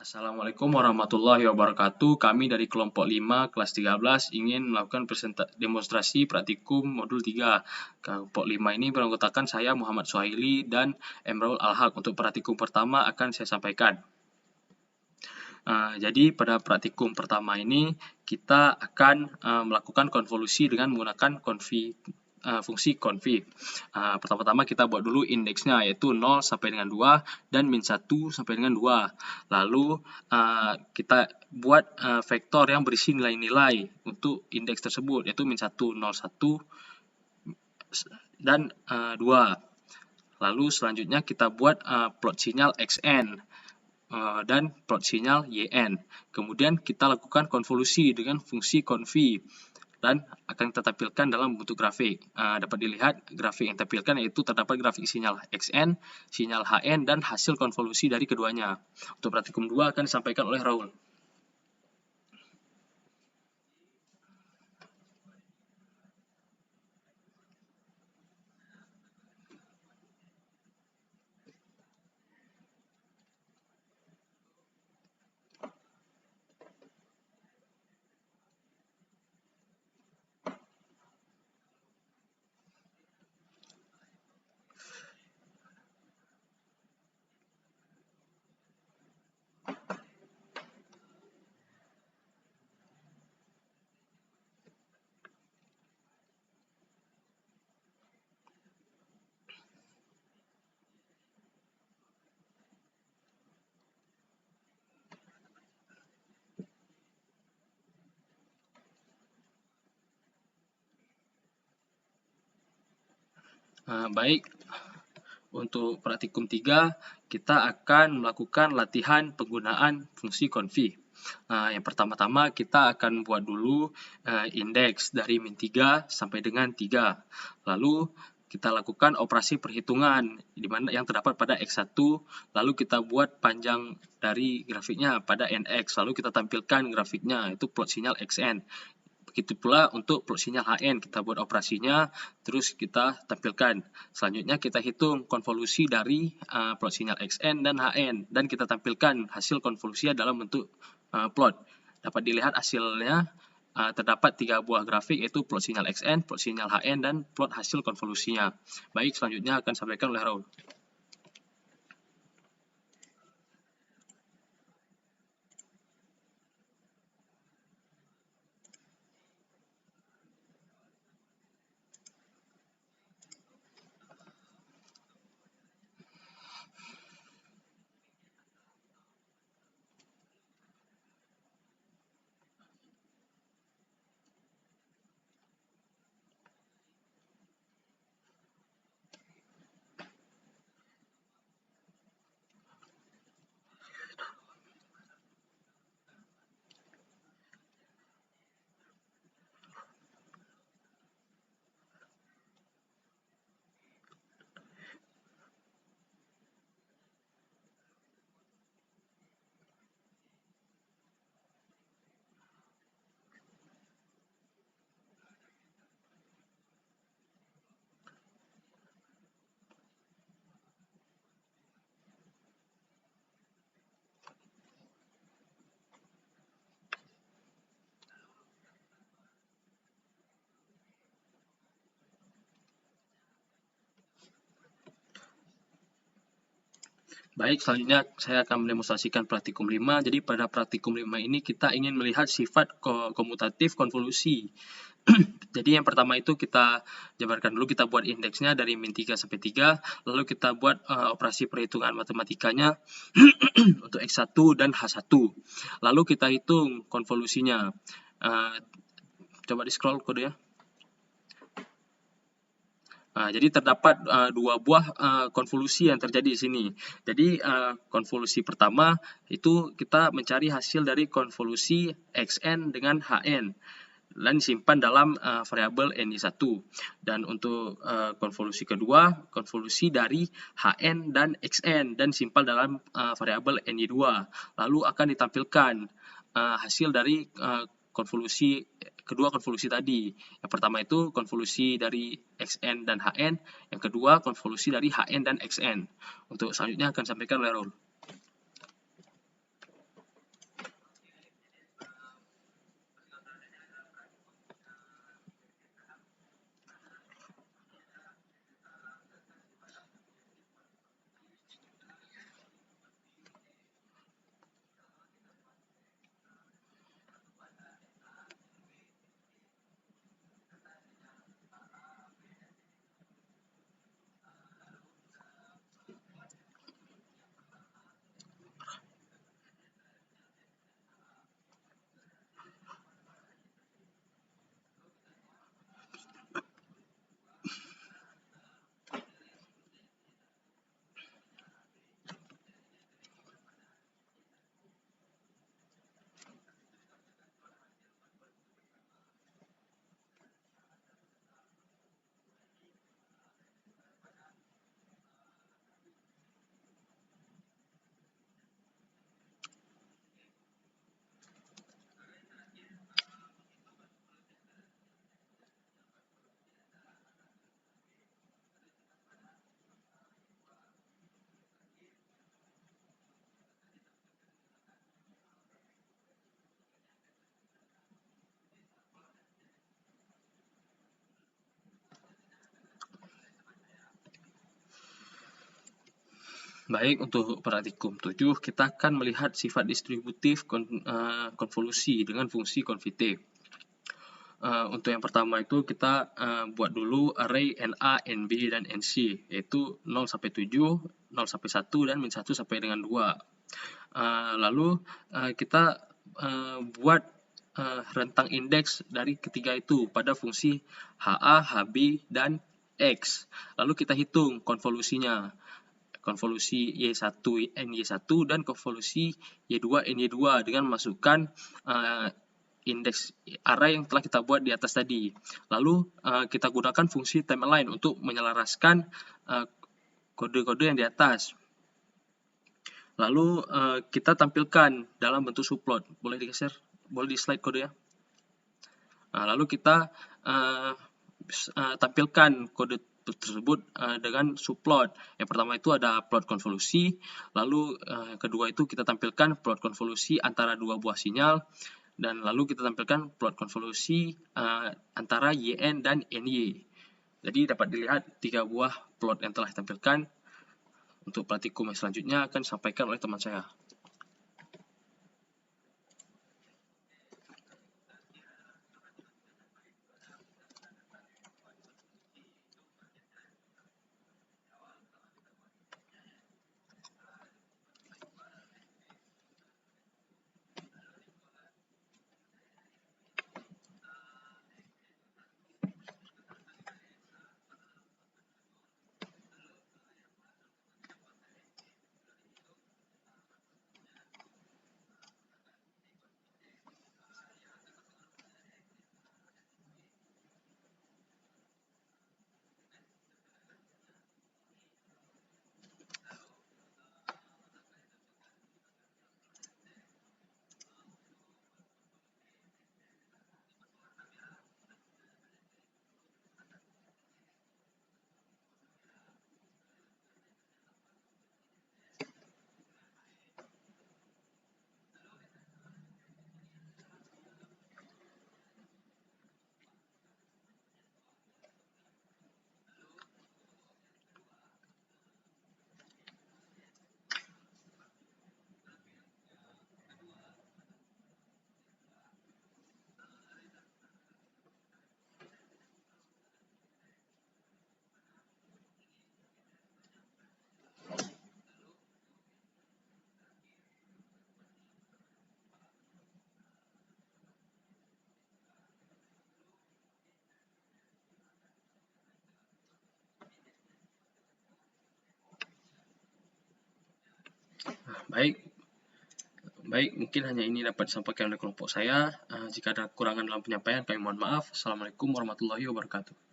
Assalamualaikum warahmatullahi wabarakatuh. Kami dari kelompok 5 kelas 13 ingin melakukan demonstrasi praktikum modul 3. Kelompok 5 ini beranggotakan saya Muhammad Suhaili dan Emrul Al-Haq. Untuk praktikum pertama akan saya sampaikan. Jadi pada praktikum pertama ini kita akan melakukan konvolusi dengan menggunakan fungsi conv. Pertama-tama kita buat dulu indeksnya, yaitu 0 sampai dengan 2 dan min 1 sampai dengan 2. Lalu kita buat vektor yang berisi nilai-nilai untuk indeks tersebut, yaitu min 1, 0, 1 dan 2. Lalu selanjutnya kita buat plot sinyal xn dan plot sinyal yn. Kemudian kita lakukan konvolusi dengan fungsi conv dan akan kita tampilkan dalam bentuk grafik. Dapat dilihat grafik yang ditampilkan yaitu terdapat grafik sinyal xn, sinyal hn, dan hasil konvolusi dari keduanya. Untuk praktikum 2 akan disampaikan oleh Raul. Baik, untuk praktikum 3 kita akan melakukan latihan penggunaan fungsi conv. Yang pertama-tama kita akan buat dulu indeks dari min 3 sampai dengan 3. Lalu kita lakukan operasi perhitungan di mana yang terdapat pada x1, lalu kita buat panjang dari grafiknya pada nx, lalu kita tampilkan grafiknya, itu plot sinyal xn. Begitu pula untuk plot sinyal hn, kita buat operasinya, terus kita tampilkan. Selanjutnya kita hitung konvolusi dari plot sinyal xn dan hn, dan kita tampilkan hasil konvolusinya dalam bentuk plot. Dapat dilihat hasilnya terdapat 3 buah grafik, yaitu plot sinyal xn, plot sinyal hn, dan plot hasil konvolusinya. Baik, selanjutnya akan disampaikan oleh Raul. Baik, selanjutnya saya akan mendemonstrasikan praktikum 5. Jadi pada praktikum 5 ini kita ingin melihat sifat komutatif konvolusi. Jadi yang pertama itu kita jabarkan dulu, kita buat indeksnya dari min 3 sampai 3, lalu kita buat operasi perhitungan matematikanya untuk x1 dan h1. Lalu kita hitung konvolusinya. Coba di scroll kodenya. Jadi terdapat 2 buah konvolusi yang terjadi di sini. Jadi konvolusi pertama itu kita mencari hasil dari konvolusi xn dengan hn dan disimpan dalam variabel ny1. Dan untuk konvolusi kedua, konvolusi dari hn dan xn dan disimpan dalam variabel ny2. Lalu akan ditampilkan hasil dari kedua konvolusi tadi. Yang pertama itu konvolusi dari xn dan hn, yang kedua konvolusi dari hn dan xn. Untuk selanjutnya akan disampaikan oleh Raul. Baik, untuk praktikum 7 kita akan melihat sifat distributif konvolusi dengan fungsi konfitif. Untuk yang pertama itu kita buat dulu array NA, NB, dan NC, yaitu 0 sampai 7, 0 sampai 1, dan min 1 sampai dengan 2. Lalu kita buat rentang indeks dari ketiga itu pada fungsi HA, HB, dan X. Lalu kita hitung konvolusinya. Konvolusi Y1 NY1 dan konvolusi Y2 NY2 dengan memasukkan indeks array yang telah kita buat di atas tadi. Lalu kita gunakan fungsi timeline untuk menyelaraskan kode-kode yang di atas. Lalu kita tampilkan dalam bentuk subplot. Boleh digeser? Boleh di slide kode ya? Lalu kita tampilkan kode tersebut dengan subplot. Yang pertama itu ada plot konvolusi, lalu kedua itu kita tampilkan plot konvolusi antara dua buah sinyal, dan lalu kita tampilkan plot konvolusi antara YN dan NY. Jadi dapat dilihat 3 buah plot yang telah ditampilkan. Untuk praktikum yang selanjutnya akan disampaikan oleh teman saya. Baik, mungkin hanya ini dapat disampaikan oleh kelompok saya. Jika ada kekurangan dalam penyampaian, kami mohon maaf. Assalamualaikum warahmatullahi wabarakatuh.